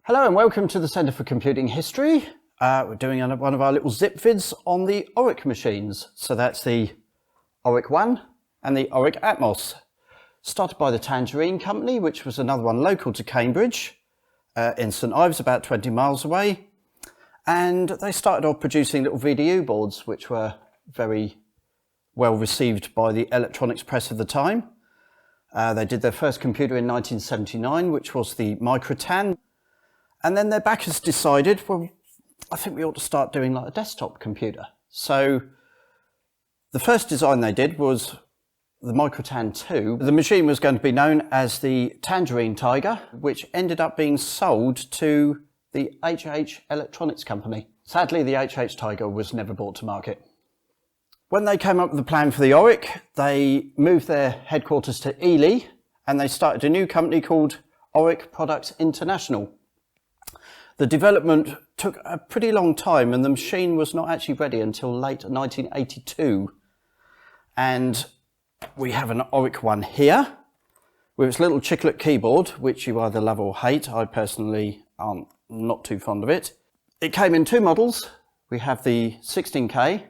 Hello and welcome to the Centre for Computing History. We're doing one of our little zip vids on the Oric machines. So that's the Oric 1 and the Oric Atmos. Started by the Tangerine company, which was another one local to Cambridge, in St Ives, about 20 miles away. And they started off producing little VDU boards, which were very well received by the electronics press of the time. They did their first computer in 1979, which was the Microtan. And then their backers decided, well, I think we ought to start doing like a desktop computer. So the first design they did was the Microtan 2. The machine was going to be known as the Tangerine Tiger, which ended up being sold to the HH Electronics company. Sadly, the HH Tiger was never brought to market. When they came up with the plan for the Oric, they moved their headquarters to Ely and they started a new company called Oric Products International. The development took a pretty long time and the machine was not actually ready until late 1982. And we have an Oric 1 here with its little chiclet keyboard, which you either love or hate. I personally am not too fond of it. It came in two models. We have the 16K,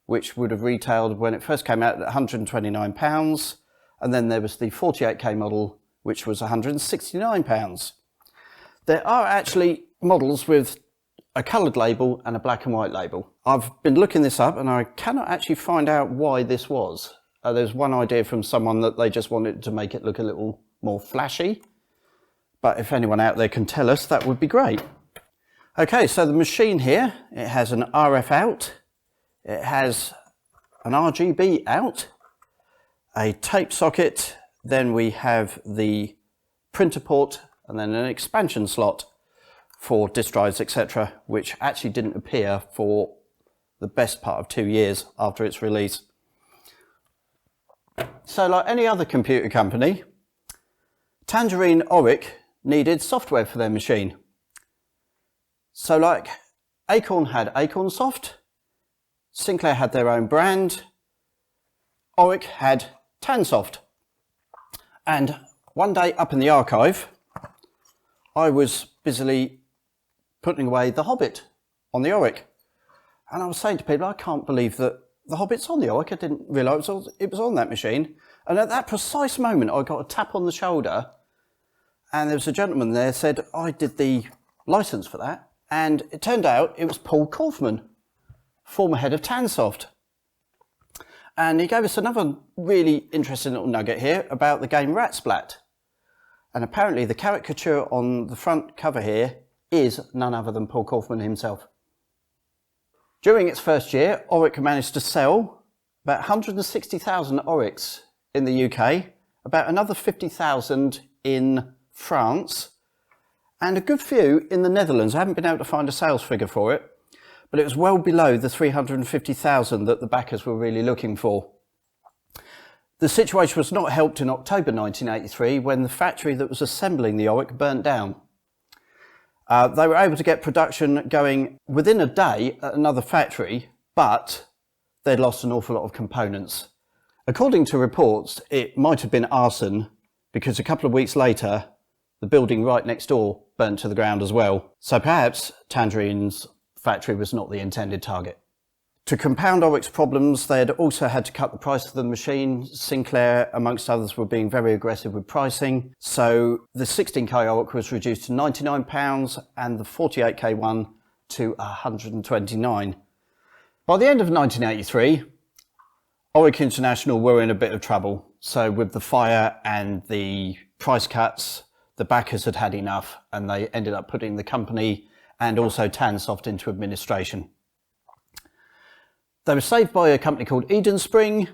which would have retailed when it first came out at £129. And then there was the 48K model, which was £169. There are actually models with a coloured label and a black and white label. I've been looking this up and I cannot actually find out why this was. There's one idea from someone that they just wanted to make it look a little more flashy. But if anyone out there can tell us, that would be great. Okay, so the machine here, it has an RF out, it has an RGB out, a tape socket, then we have the printer port and then an expansion slot for disk drives, etc., which actually didn't appear for the best part of 2 years after its release. So like any other computer company, Tangerine Oric needed software for their machine. So like Acorn had Acorn Soft, Sinclair had their own brand, Oric had Tansoft. And one day up in the archive, I was busily putting away The Hobbit on the Oric. And I was saying to people, I can't believe that The Hobbit's on the Oric. I didn't realise it was on that machine. And at that precise moment, I got a tap on the shoulder and there was a gentleman there said, I did the licence for that. And it turned out it was Paul Kaufman, former head of Tansoft. And he gave us another really interesting little nugget here about the game Ratsplat. And apparently the caricature on the front cover here is none other than Paul Kaufman himself. During its first year, Oric managed to sell about 160,000 Orics in the UK, about another 50,000 in France, and a good few in the Netherlands. I haven't been able to find a sales figure for it, but it was well below the 350,000 that the backers were really looking for. The situation was not helped in October 1983 when the factory that was assembling the Oric burnt down. They were able to get production going within a day at another factory, but they'd lost an awful lot of components. According to reports, it might have been arson because a couple of weeks later, the building right next door burnt to the ground as well. So perhaps Tangerine's factory was not the intended target. To compound Oric's problems, they had also had to cut the price of the machine. Sinclair, amongst others, were being very aggressive with pricing. So the 16K Oric was reduced to £99 and the 48K one to £129. By the end of 1983, Oric International were in a bit of trouble. So with the fire and the price cuts, the backers had had enough and they ended up putting the company and also Tansoft into administration. They were saved by a company called Eden Spring,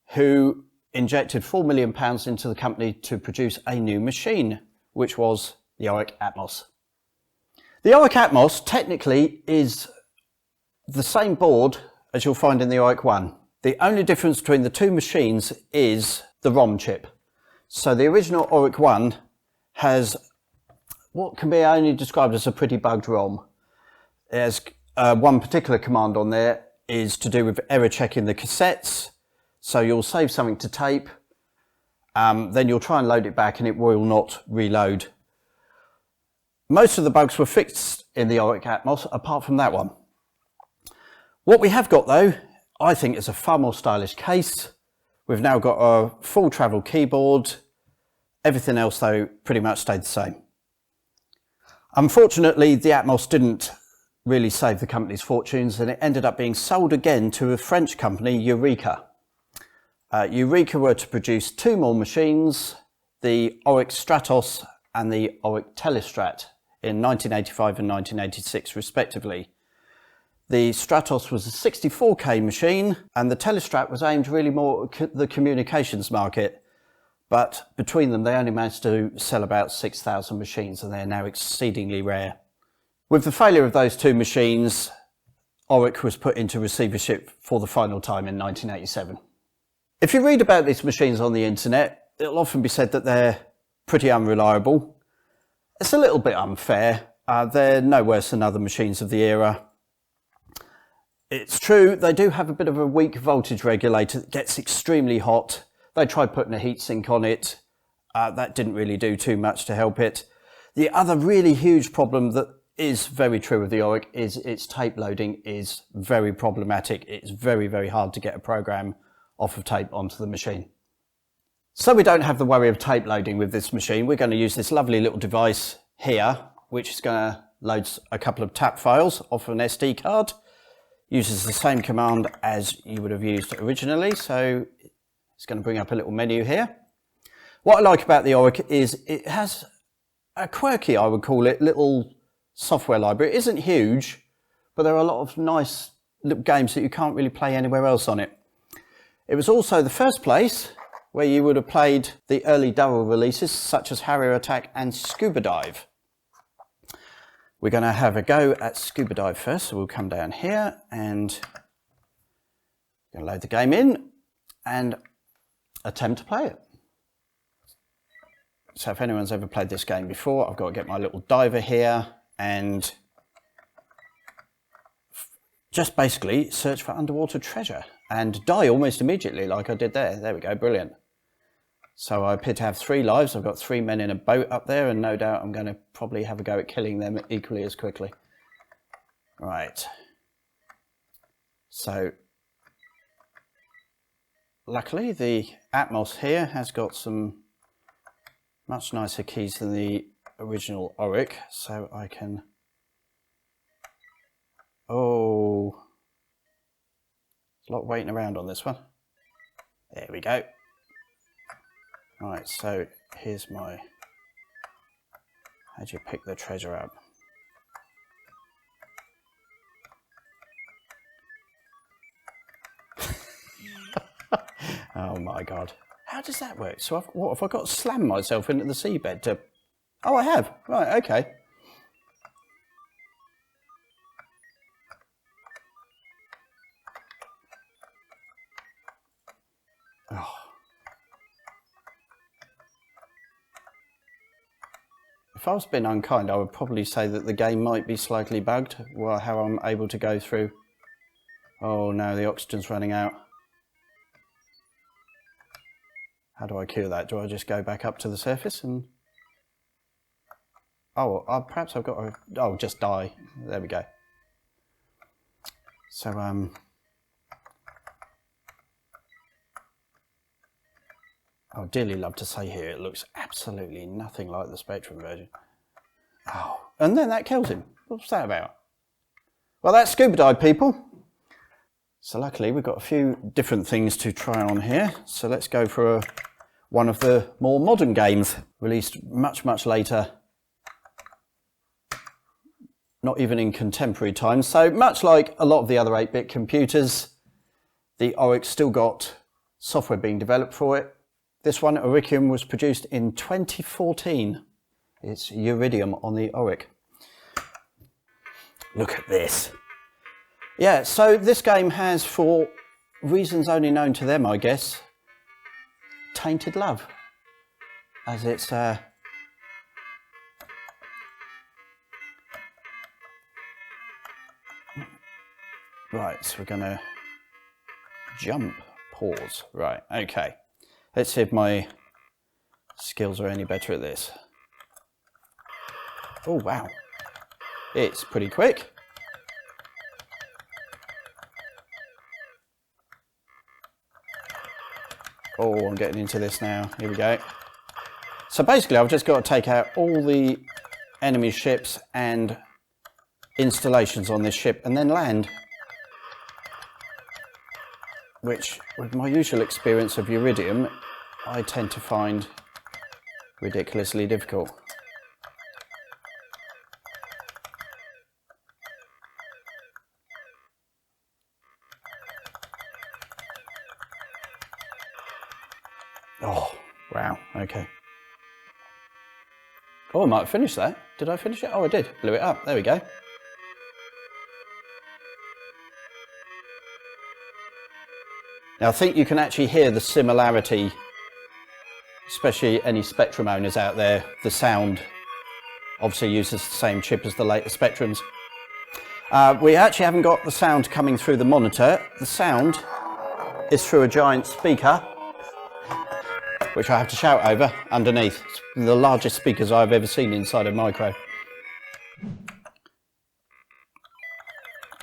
who injected £4 million into the company to produce a new machine, which was the Oric Atmos. The Oric Atmos technically is the same board as you'll find in the Oric 1. The only difference between the two machines is the ROM chip. So the original Oric 1 has what can be only described as a pretty bugged ROM. There's one particular command on there is to do with error checking the cassettes. So you'll save something to tape, then you'll try and load it back and it will not reload. Most of the bugs were fixed in the Oric Atmos, apart from that one. What we have got though, I think, is a far more stylish case. We've now got a full travel keyboard. Everything else though pretty much stayed the same. Unfortunately, the Atmos didn't really save the company's fortunes, and it ended up being sold again to a French company, Eureka. Eureka were to produce two more machines, the Oric Stratos and the Oric Telestrat, in 1985 and 1986 respectively. The Stratos was a 64K machine and the Telestrat was aimed really more at the communications market, but between them they only managed to sell about 6,000 machines, and they're now exceedingly rare. With the failure of those two machines, Oric was put into receivership for the final time in 1987. If you read about these machines on the internet, it'll often be said that they're pretty unreliable. It's a little bit unfair. They're no worse than other machines of the era. It's true, they do have a bit of a weak voltage regulator that gets extremely hot. They tried putting a heatsink on it. That didn't really do too much to help it. The other really huge problem that is very true of the Oric is its tape loading is very problematic. It's very, very hard to get a program off of tape onto the machine. So we don't have the worry of tape loading with this machine. We're going to use this lovely little device here, which is going to load a couple of tap files off an SD card. Uses the same command as you would have used originally, so it's going to bring up a little menu here. What I like about the Oric is it has a quirky, I would call it, little software library. It isn't huge, but there are a lot of nice little games that you can't really play anywhere else on it. It was also the first place where you would have played the early Durrell releases such as Harrier Attack and Scuba Dive. We're going to have a go at Scuba Dive first, so we'll come down here and going to load the game in and attempt to play it. So if anyone's ever played this game before, I've got to get my little diver here and just basically search for underwater treasure and die almost immediately like I did there. There we go, brilliant. So I appear to have 3 lives. I've got 3 men in a boat up there, and no doubt I'm going to probably have a go at killing them equally as quickly. Right. So luckily the Atmos here has got some much nicer keys than the original Oric, so I can... Oh, there's a lot waiting around on this one. There we go. Right, so here's my... How do you pick the treasure up? Oh my God. How does that work? So what have I got to slam myself into the seabed to... Oh, I have. Right, okay. Oh. If I was being unkind, I would probably say that the game might be slightly bugged, well, how I'm able to go through. Oh no, the oxygen's running out. How do I cure that? Do I just go back up to the surface and... Oh, perhaps I've got to... Oh, just die. There we go. So, I would dearly love to say here it looks absolutely nothing like the Spectrum version. Oh, and then that kills him. What's that about? Well, that's Scuba Dive, people. So luckily we've got a few different things to try on here. So let's go for one of the more modern games, released much, much later. Not even in contemporary times. So much like a lot of the other 8-bit computers, the Oric still got software being developed for it. This one, Oricium, was produced in 2014. It's Uridium on the Oric. Look at this. Yeah, so this game has, for reasons only known to them, I guess, tainted love. As it's... Right, so we're going to jump, pause. Right, okay. Let's see if my skills are any better at this. Oh, wow. It's pretty quick. Oh, I'm getting into this now. Here we go. So basically, I've just got to take out all the enemy ships and installations on this ship and then land. Which, with my usual experience of Iridium, I tend to find ridiculously difficult. Oh, wow, okay. Oh, I might have finished that. Did I finish it? Oh, I did. Blew it up. There we go. Now, I think you can actually hear the similarity, especially any Spectrum owners out there. The sound obviously uses the same chip as the later Spectrums. We actually haven't got the sound coming through the monitor. The sound is through a giant speaker, which I have to shout over underneath. It's the largest speakers I've ever seen inside a micro.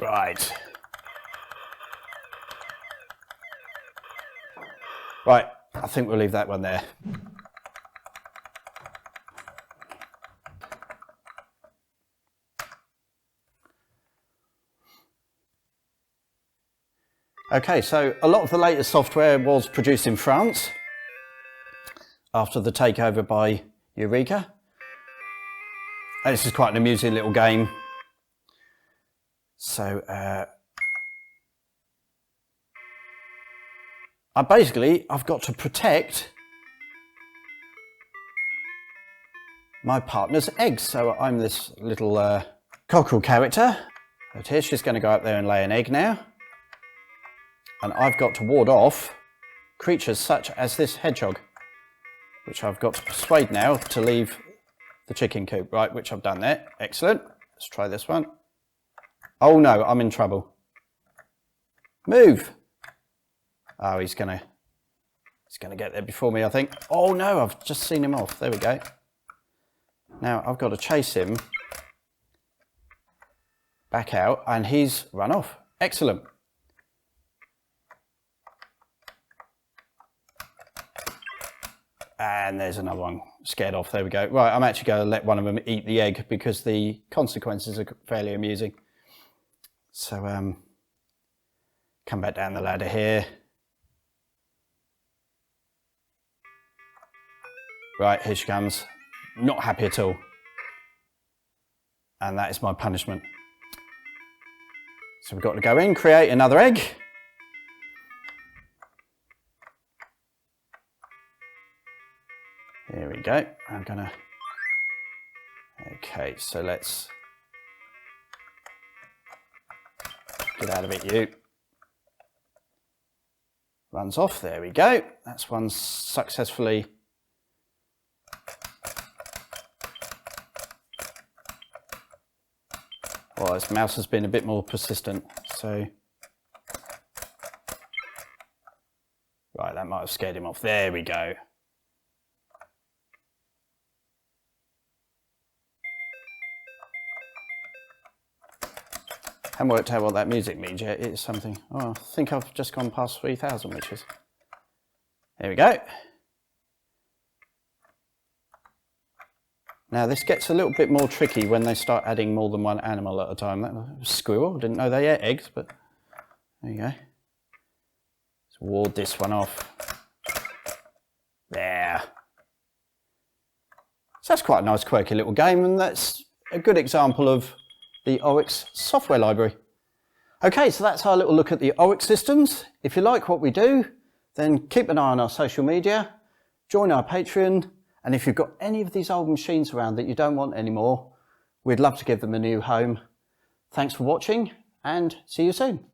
Right. Right, I think we'll leave that one there. Okay, so a lot of the latest software was produced in France after the takeover by Eureka. And this is quite an amusing little game. So I've got to protect my partner's eggs. So I'm this little cockerel character. But here she's going to go up there and lay an egg now. And I've got to ward off creatures such as this hedgehog, which I've got to persuade now to leave the chicken coop. Right, which I've done there. Excellent. Let's try this one. Oh no, I'm in trouble. Move. Oh, he's gonna get there before me, I think. Oh no, I've just seen him off. There we go. Now I've got to chase him back out, and he's run off. Excellent. And there's another one scared off. There we go. Right, I'm actually going to let one of them eat the egg because the consequences are fairly amusing. So come back down the ladder here. Right, here she comes. Not happy at all. And that is my punishment. So we've got to go in, create another egg. Here we go. I'm gonna... Okay, so let's... Get out of it, you. Runs off, there we go. That's one successfully... Well, this mouse has been a bit more persistent, so... Right, that might have scared him off. There we go. Haven't worked out what that music means yet. It's something... Oh, I think I've just gone past 3,000, which is... There we go. Now this gets a little bit more tricky when they start adding more than one animal at a time. That was a squirrel. Didn't know they ate eggs, but there you go. Let's ward this one off. There. So that's quite a nice, quirky little game, and that's a good example of the Oric software library. Okay, so that's our little look at the Oric systems. If you like what we do, then keep an eye on our social media, join our Patreon, and if you've got any of these old machines around that you don't want anymore, we'd love to give them a new home. Thanks for watching, and see you soon.